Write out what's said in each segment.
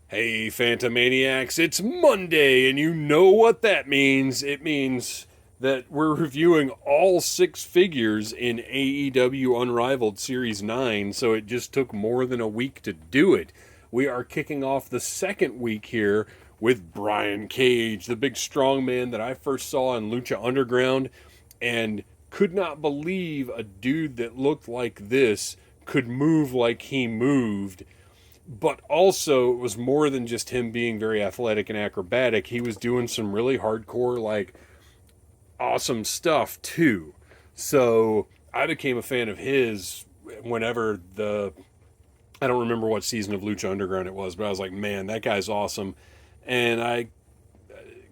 Hey, Phantomaniacs, it's Monday, and you know what that means. It means that we're reviewing all six figures in AEW Unrivaled Series 9, so it just took more than a week to do it. We are kicking off the second week here with Brian Cage, the big strong man that I first saw in Lucha Underground, and could not believe a dude that looked like this could move like he moved, but also it was more than just him being very athletic and acrobatic. He was doing some really hardcore, like, awesome stuff too. So I became a fan of his whenever I don't remember what season of Lucha Underground it was, but I was like, man, that guy's awesome. And I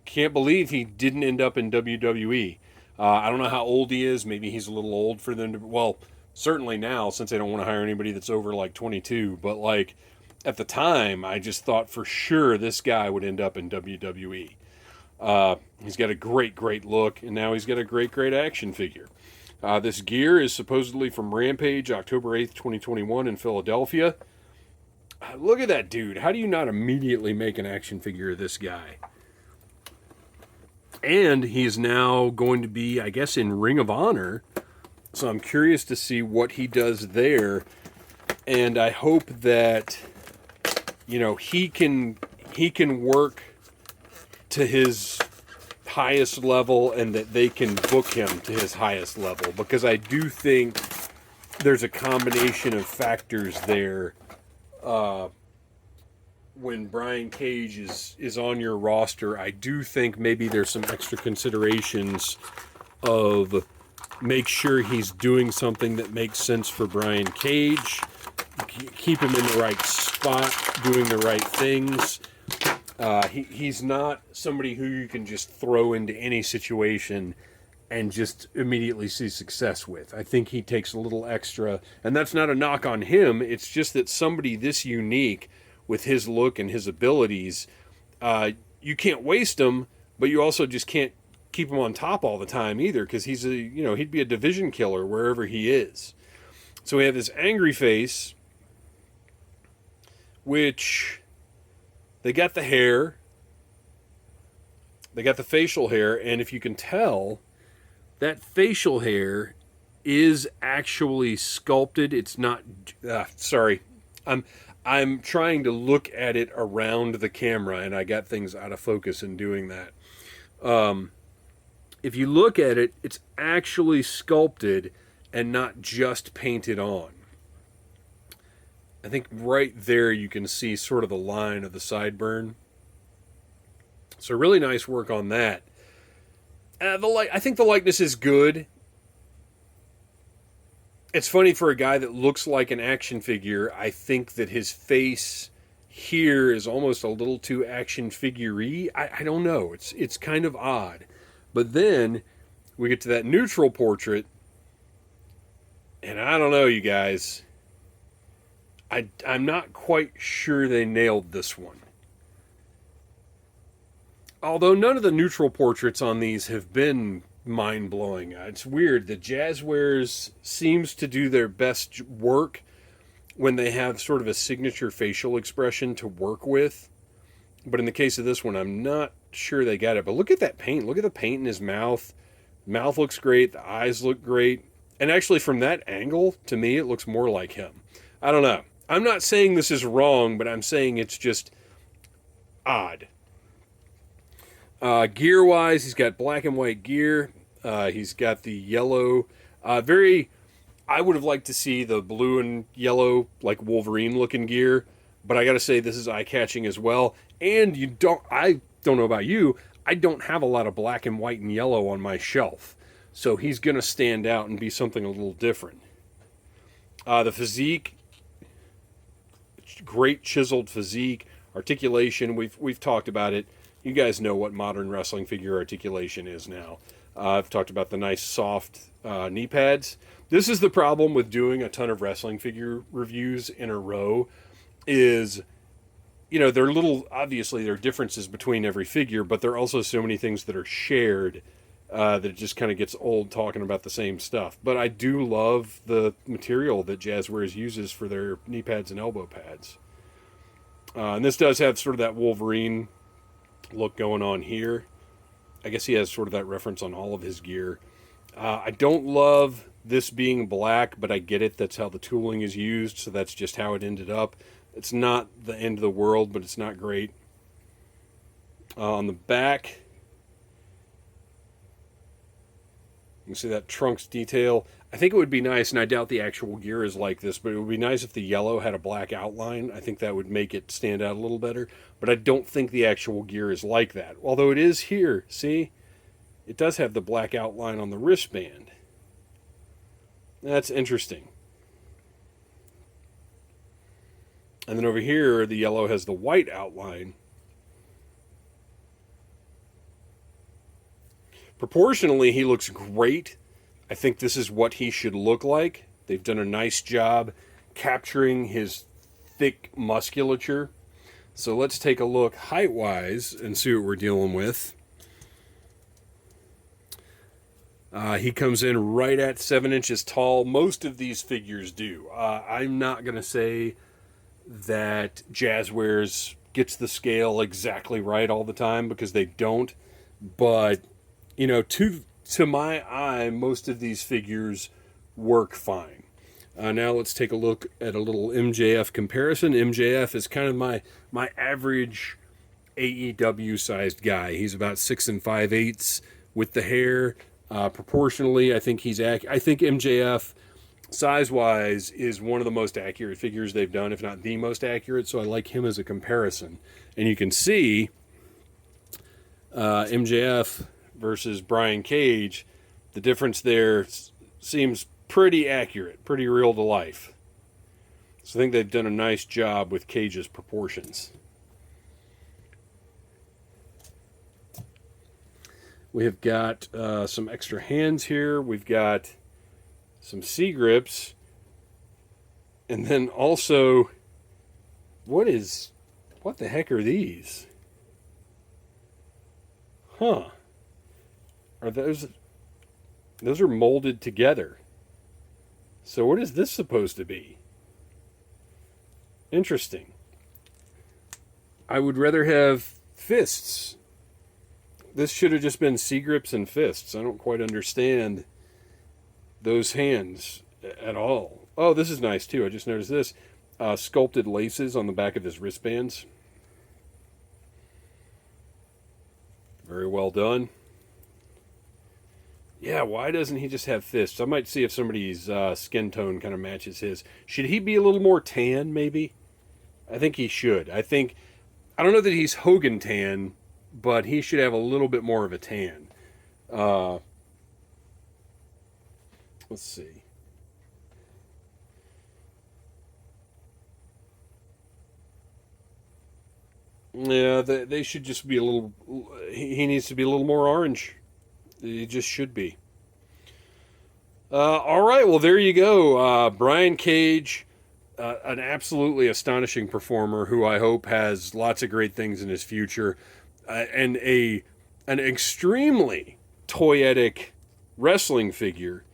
can't believe he didn't end up in WWE. I don't know how old he is. Maybe he's a little old for them to, well, certainly now, since they don't want to hire anybody that's over like 22. But like at the time, I just thought for sure this guy would end up in WWE. He's got a great look, and now he's got a great action figure. This gear is supposedly from Rampage, October 8th, 2021 in Philadelphia. Look at that dude. How do you not immediately make an action figure of this guy? And he's now going to be, I guess, in Ring of Honor. So I'm curious to see what he does there. And I hope that, you know, he can work to his highest level and that they can book him to his highest level. Because I do think there's a combination of factors there. When Brian Cage is on your roster, I do think maybe there's some extra considerations of make sure he's doing something that makes sense for Brian Cage, keep him in the right spot, doing the right things. He's not somebody who you can just throw into any situation and just immediately see success with. I think he takes a little extra, and that's not a knock on him. It's just that somebody this unique with his look and his abilities, you can't waste him, but you also just can't keep him on top all the time either, because he'd be a division killer wherever he is. So we have this angry face, which they got the hair, they got the facial hair, and if you can tell, that facial hair is actually sculpted. It's not. Sorry, I'm trying to look at it around the camera, and I got things out of focus in doing that. If you look at it, it's actually sculpted and not just painted on. I think right there you can see sort of the line of the sideburn. So really nice work on that. I think the likeness is good. It's funny for a guy that looks like an action figure. I think that his face here is almost a little too action figure-y. I don't know. It's kind of odd. But then we get to that neutral portrait, and I don't know, you guys. I'm not quite sure they nailed this one. Although none of the neutral portraits on these have been mind-blowing. It's weird. The Jazwares seems to do their best work when they have sort of a signature facial expression to work with. But in the case of this one, I'm not sure they got it. But look at that paint. Look at the paint in his mouth. Mouth looks great. The eyes look great. And actually, from that angle, to me, it looks more like him. I don't know. I'm not saying this is wrong, but I'm saying it's just odd. Gear-wise, he's got black and white gear. He's got the yellow. I would have liked to see the blue and yellow, like Wolverine-looking gear. But I got to say, this is eye-catching as well. And I don't know about you, I don't have a lot of black and white and yellow on my shelf. So he's going to stand out and be something a little different. The physique, great chiseled physique. Articulation, we've talked about it. You guys know what modern wrestling figure articulation is now. I've talked about the nice soft knee pads. This is the problem with doing a ton of wrestling figure reviews in a row is, obviously there are differences between every figure, but there are also so many things that are shared that it just kind of gets old talking about the same stuff. But I do love the material that Jazwares uses for their knee pads and elbow pads. And this does have sort of that Wolverine look going on here. I guess he has sort of that reference on all of his gear. I don't love this being black, but I get it. That's how the tooling is used, so that's just how it ended up. It's not the end of the world, but it's not great. On the back, you can see that trunks detail. I think it would be nice, and I doubt the actual gear is like this, but it would be nice if the yellow had a black outline. I think that would make it stand out a little better, but I don't think the actual gear is like that. Although it is here, see? It does have the black outline on the wristband. That's interesting. And then over here, the yellow has the white outline. Proportionally, he looks great. I think this is what he should look like. They've done a nice job capturing his thick musculature. So let's take a look height-wise and see what we're dealing with. He comes in right at 7 inches tall. Most of these figures do. I'm not going to say that Jazwares gets the scale exactly right all the time, because they don't. But, you know, to my eye, most of these figures work fine. Now let's take a look at a little MJF comparison. MJF is kind of my average AEW sized guy. He's about 6 5/8 with the hair. Proportionally, I think I think MJF, size-wise, is one of the most accurate figures they've done, if not the most accurate, so I like him as a comparison. And you can see MJF versus Brian Cage, the difference there seems pretty accurate, pretty real to life. So I think they've done a nice job with Cage's proportions. We have got some extra hands here. We've got some C-grips. And then also, what the heck are these? Huh. Are those are molded together. So what is this supposed to be? Interesting. I would rather have fists. This should have just been C-grips and fists. I don't quite understand those hands at all. Oh, this is nice too. I just noticed this. Sculpted laces on the back of his wristbands. Very well done. Yeah, why doesn't he just have fists? I might see if somebody's skin tone kind of matches his. Should he be a little more tan, maybe? I think he should. I don't know that he's Hogan tan, but he should have a little bit more of a tan. Let's see. Yeah, they should just be a little... He needs to be a little more orange. He just should be. All right, well, there you go. Brian Cage, an absolutely astonishing performer who I hope has lots of great things in his future. And an extremely toyetic wrestling figure,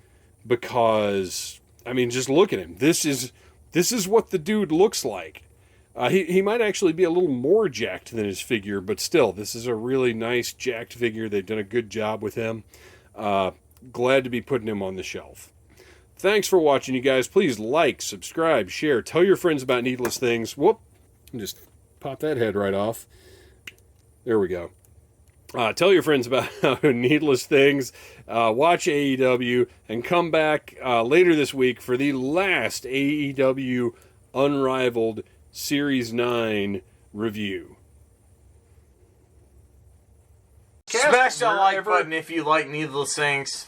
because, I mean, just look at him. This is what the dude looks like. He might actually be a little more jacked than his figure, but still, this is a really nice jacked figure. They've done a good job with him. Glad to be putting him on the shelf. Thanks for watching, you guys. Please like, subscribe, share, tell your friends about Needless Things. Whoop, just pop that head right off. There we go. Tell your friends about Needless Things. Watch AEW and come back later this week for the last AEW Unrivaled Series 9 review. Smash that like button if you like Needless Things.